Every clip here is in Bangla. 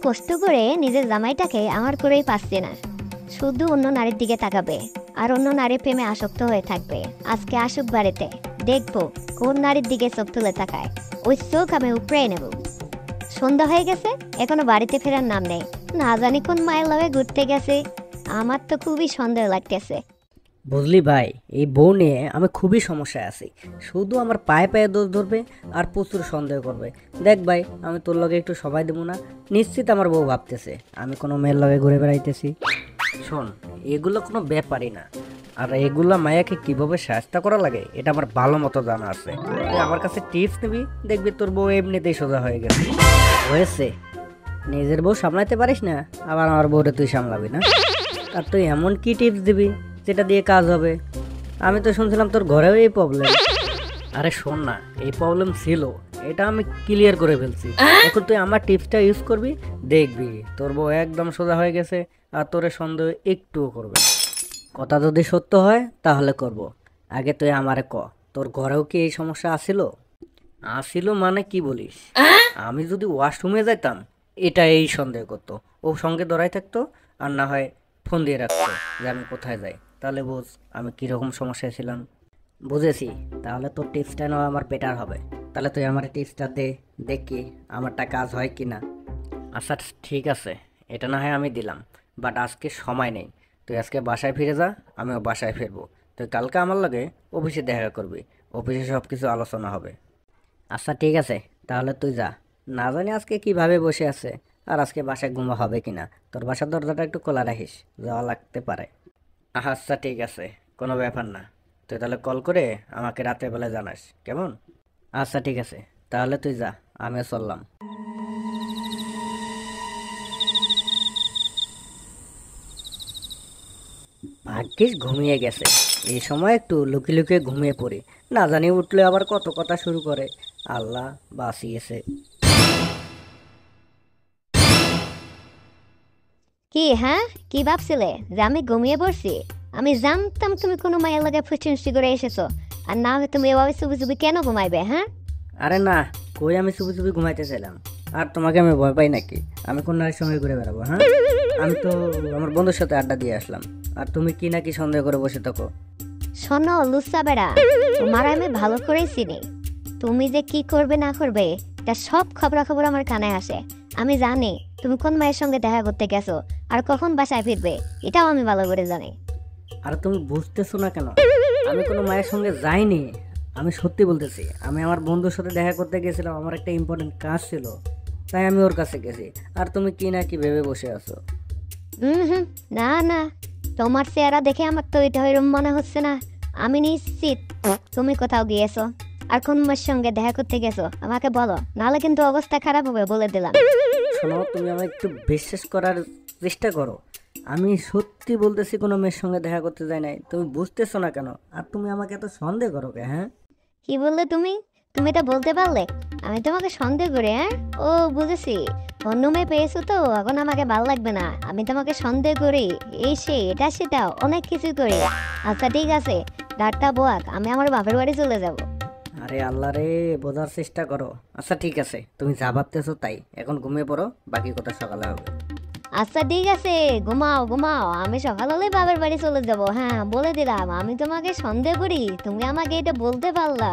কষ্ট করে নিজের জামাইটাকে আমার করেই পাচ্ছে না, শুধু অন্য নারীর দিকে তাকাবে আর অন্য নারীর প্রেমে আসক্ত হয়ে থাকবে। আজকে আসুক বাড়িতে, দেখবো কোন নারীর দিকে চোখ তুলে তাকায়, ওই চোখ আমি উপড়ে নেব। সন্ধ্যা হয়ে গেছে, এখনো বাড়িতে ফেরার নাম নেই। না জানি কোন মায়ের লগে ঘুরতে গেছে। আমার তো খুবই সন্দেহ লাগতেছে। বুঝলি ভাই, এই বউ নিয়ে আমি খুবই সমস্যায় আছি। শুধু আমার পায়ে পায়ে দোষ ধরবে আর প্রচুর সন্দেহ করবে। দেখ ভাই, আমি তোর লগে একটু সবাই দেবো না, নিশ্চিত আমার বউ ভাবতেছে আমি কোনো মেয়ের লগে ঘুরে বেড়াইতেছি। শোন, এগুলো কোনো ব্যাপারই না। আর এগুলা মায়াকে কিভাবে সাহায্য করা লাগে এটা আমার ভালো মতো জানা আছে। তুই আমার কাছে টিপস নিবি, দেখবি তোর বউ এমনিতেই সোজা হয়ে গেছে। হয়েছে, নিজের বউ সামলাতে পারিস না, আবার আমার বউরে তুই সামলাবি না। আর তুই এমন কি টিপস দিবি যেটা দিয়ে কাজ হবে? আমি তো শুনছিলাম তোর ঘরেও এই প্রবলেম। আরে শোন না, এই প্রবলেম ছিল, এটা আমি ক্লিয়ার করে ফেলছি। এখন তুই আমার টিপসটা ইউজ করবি, দেখবি তোর বউ একদম সোজা হয়ে গেছে আর তোর সন্দেহ একটুও করবে না। কথা যদি সত্য হয় তাহলে করব। আগে তুই আমারে ক, তোর ঘরেও কি এই সমস্যা আসিল? আসিল মানে কি বলিস? আমি যদি ওয়াশরুমে যাইতাম এটা এই সন্দেহ করতো, ও সঙ্গে দৌড়াই থাকতো, আর না হয় ফোন দিয়ে রাখতো যে আমি কোথায় যাই। তাহলে বুঝ আমি কিরকম সমস্যায় ছিলাম। বুঝেছি, তাহলে তোর টিপসটা নেওয়া আমার বেটার হবে। তাহলে তুই আমার টিপসটা দে, দেখি আমারটা কাজ হয় কি না। আচ্ছা ঠিক আছে, এটা না হয় আমি দিলাম, বাট আজকে সময় নেই। তুই আজকে বাসায় ফিরে যা, আমিও বাসায় ফিরবো। তুই কালকে আমার লাগে অফিসে দেখা করবি, অফিসে সব কিছু আলোচনা হবে। আচ্ছা ঠিক আছে, তাহলে তুই যা। না জানি আজকে কিভাবে বসে আছে, আর আজকে বাসায় ঘুমা হবে কিনা। তোর বাসার দরজাটা একটু খোলা রাখিস, যাওয়া লাগতে পারে। আচ্ছা ঠিক আছে, কোনো ব্যাপার না। তুই তাহলে কল করে আমাকে রাতের বেলায় জানাস, কেমন? আচ্ছা ঠিক আছে, তাহলে তুই যা, আমিও চললাম। ভাগ্যিস ঘুমিয়ে গেছে। এই সময় একটু লুকিয়ে লুকিয়ে ঘুমিয়ে পড়ি, না জানি উঠলে আবার কত কথা শুরু করে। আল্লাহ বাঁচিয়েছে। কি হ্যাঁ, কি ভাবছিলে যে আমি ঘুমিয়ে পড়ছি? আমি জানতাম তুমি কোনো মায়ের লাগে ফুচুন্সি করে এসেছো, আর না হলে তুমি এভাবে চুপি চুপি কেন ঘুমাইবে? হ্যাঁ, আরে না, কই আমি চুপি চুপি ঘুমাইতে চাইলাম। আর তোমাকে আমি ভয় পাই নাকি? আমি কোন নারীর সঙ্গে ঘুরে বেড়াবো? হ্যাঁ, আমি তো আমার বন্ধুর সাথে আড্ডা দিয়ে আসলাম, আর তুমি কি নাকি সন্দেহ করে বসে থাকো। শোনো লুচ্চা বেড়া, তোমার আমি ভালো করেই চিনি। তুমি যে কি করবে না করবে তার সব খবরাখবর আমার কানে আসে। আমি জানি তুমি কোন মায়ের সঙ্গে দেখা করতে গেছো আর কখন বাসায় ফিরবে, এটাও আমি ভালো করে জানি। আর তুমি বুঝতেছো না কেন? আমি কোনো মায়ের সঙ্গে যাইনি, আমি সত্যি বলতেছি। আমি আমার বন্ধুর সাথে দেখা করতে গেছিলাম, আমার একটা ইম্পর্টেন্ট কাজ ছিল, তাই আমি ওর কাছে গেছি। আর তুমি কি না কি ভেবে বসে আছো। হুম, না না, তোমার চেহারা দেখে আমার তো এটা এরকম মনে হচ্ছে না। আমি নিশ্চিত তুমি কোথাও গিয়েছো আর কোন মায়ের সঙ্গে দেখা করতে গেছো। আমাকে বলো, নাহলে কিন্তু অবস্থা খারাপ হবে, বলে দিলাম। শোনো, তুমি আমাকে একটু বিশ্বাস করার চেষ্টা করো। আমি সত্যি বলতেছি, কোনো মেয়ের সঙ্গে দেখা করতে যাই নাই। তুমি বুঝতেছো না কেন? আর তুমি আমাকে এত সন্দেহ করো কে? হ্যাঁ, কি বললে তুমি? তুমি এটা বলতে পারলে আমি তোমাকে সন্দেহ করি? হ্যাঁ, ও বুঝেছি, অন্য মেয়ে পেয়েছো তো এখন আমাকে ভালো লাগবে না। আমি তোমাকে সন্দেহ করি, এই সে এটা সেটা অনেক কিছু করি। আচ্ছা ঠিক আছে, ডাক্তার বোয়াক, আমি আমার বাপের বাড়ি চলে যাব। আরে আল্লাহ রে, বোঝার চেষ্টা করো। আচ্ছা ঠিক আছে, তুমি যা ভাবতেছো তাই। এখন ঘুমিয়ে পড়ো, বাকি কথা সকালে হবে। আচ্ছা ঠিক আছে, ঘুমাও ঘুমাও, আমি সকাল হলে বাবার বাড়ি চলে যাব। হ্যাঁ বলে দিলাম, আমি তোমাকে সন্দেহ করি, তুমি আমাকে এটা বলতে পারলা?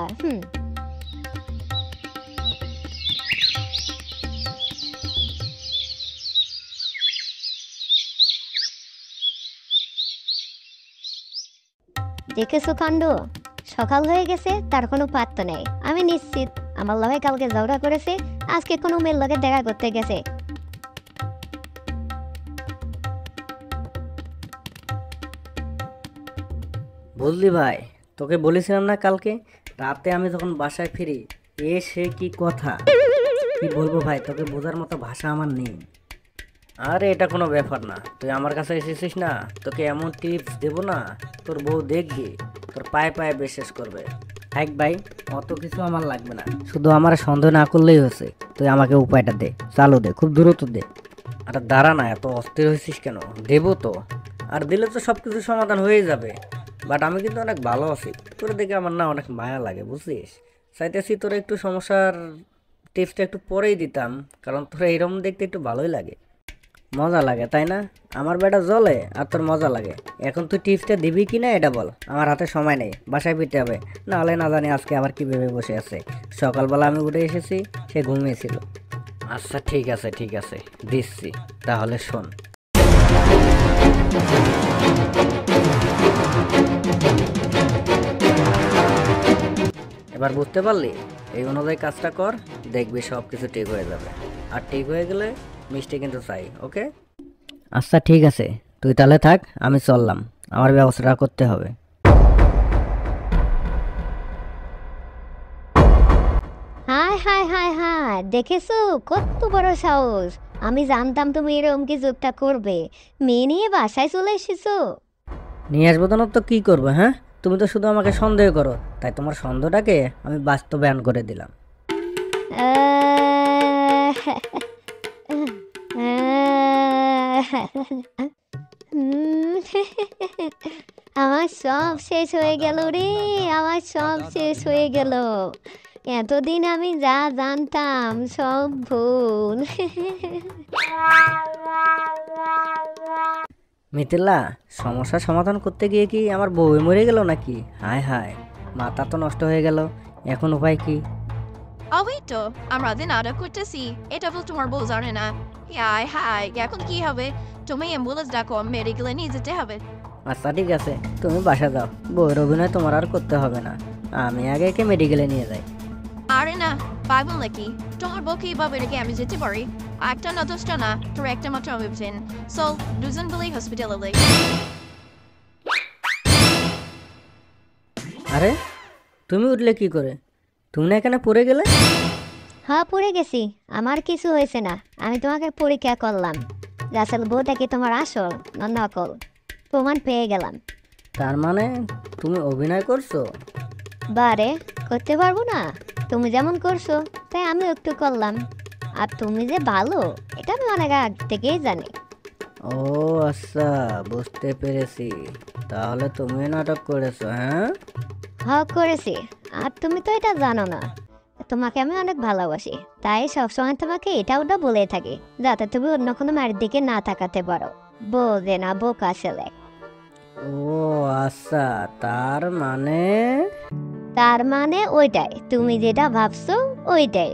দেখেছো কাণ্ড, সকাল হয়ে গেছে তার কোনো পাত্তা নেই। আমি নিশ্চিত আমার লগে কালকে ঝগড়া করেছে, আজকে কোনো মেয়ের লগে দেখা করতে গেছে। বুঝলি ভাই, তোকে বলেছিলাম না কালকে রাতে আমি যখন বাসায় ফিরি, সে কি কথা, কি বলবো ভাই, তোকে বোঝার মতো ভাষা আমার নেই। আরে এটা কোনো ব্যাপার না, তুই আমার কাছে এসেছিস না, তোকে এমন টিপস দেবো না, তোর বউ দেখবি তোর পায়ে পায়ে বিশ্বাস করবে। এক ভাই, অত কিছু আমার লাগবে না, শুধু আমার সন্দেহ না করলেই হয়েছে। তুই আমাকে উপায়টা দে, চালু দে, খুব দ্রুত দে। আরে দাঁড়া না, এত অস্থির হয়েছিস কেন? দেবো তো, আর দিলে তো সব কিছু সমাধান হয়ে যাবে। বাট আমি কিন্তু অনেক ভালো আছি, তোর দেখে আমার না অনেক মায়া লাগে, বুঝছিস। চাইতেছি তোর একটু সমস্যার টিপসটা একটু পরেই দিতাম, কারণ তোর এইরকম দেখতে একটু ভালোই লাগে। মজা লাগে তাই না? আমার বেটা জ্বলে আর তোর মজা লাগে। এখন তুই টিপসটা দিবি কি না এটা বল। আমার হাতে সময় নেই, বাসায় ফিরতে হবে, নাহলে না জানি আজকে আবার কি ভেবে বসে আছে। সকালবেলা আমি উঠে এসেছি, সে ঘুমিয়েছিল। আচ্ছা ঠিক আছে ঠিক আছে, দিচ্ছি, তাহলে শোন। এবার বুঝতে পারলি? এই অনুযায়ী কাজটা কর, দেখবি সব কিছু ঠিক হয়ে যাবে। আর ঠিক হয়ে গেলে মিষ্টি কিন্তু চাই, ওকে? আচ্ছা ঠিক আছে, তুই তাহলে থাক, আমি চললাম, আমার ব্যবস্থাটা করতে হবে। হায় হায় হায় হায়, দেখেছো কত বড় সাহস! আমি জানতাম তুমি এরকম কিছু একটা করবে। মেয়ে নিয়ে বাসায় চলে এসেছো। নিয়ে আসবো তো, না তো কি করবো? হ্যাঁ, তুমি তো শুধু আমাকে সন্দেহ করো, তাই তোমার সন্দেহটাকে আমি বাস্তবায়ন করে দিলাম। আহ, উম, আমার সব শেষ হয়ে গেল রে, আমার সব শেষ হয়ে গেল। এতদিন আমি যা জানতাম সব ভুল। মিথিলা, সমস্যার সমাধান করতে গিয়ে কি আমার বউ মরে গেল নাকি? হায় হায়, মাথা তো নষ্ট হয়ে গেল। এখন উপায় কি? ওই তো আমরা দিন আড্ডা করতেছি, এটা বল তোমার বউ জানে না? হাই হাই, এখন কি হবে? তুমি অ্যাম্বুলেন্স ডাকো, মেডিকেলে নিয়ে যেতে হবে। আচ্ছা ঠিক আছে, তুমি বাসা যাও, বউয়ের অভিনয় তোমার আর করতে হবে না। আমি আগে একে মেডিকেলে নিয়ে যাই। আরে না, পাগল নাকি? তোমার বউকে এইভাবে রেখে আমি যেতে পারি? একটা না দশটা না, তোর একটা মাত্র অভিযান। চল দুজন বলেই হসপিটালে। আরে, তুমি উঠলে কি করে? তুমি না এখানে পড়ে গেলে? হ্যাঁ, পড়ে গেছি। আমার কিছু হয়েছে না, আমি তোমাকে পরীক্ষা করলাম যে আসল বউটা কি তোমার আসল না নকল। প্রমাণ পেয়ে গেলাম। তার মানে তুমি অভিনয় করছো? বারে, করতে পারবো না? তুমি যেমন করছো তাই আমি একটু করলাম। আর তুমি যে ভালো এটা আমি অনেক আগ থেকেই জানি। ও আচ্ছা, বুঝতে পেরেছি। তাহলে তুমি নাটক করেছো, হ্যাঁ? হ্যাঁ, করেছি। আর তুমি তো এটা জানো না। তোমাকে আমি অনেক ভালোবাসি, তাই সবসময় তোমাকে এটা ওটা বলে থাকি, যাতে তুমি অন্য কোনো মেয়ের দিকে না তাকাতে পারো। বোঝে না বোকা ছেলে। ও আচ্ছা, তার মানে? তার মানে ওইটাই, তুমি যেটা ভাবছো ওইটাই।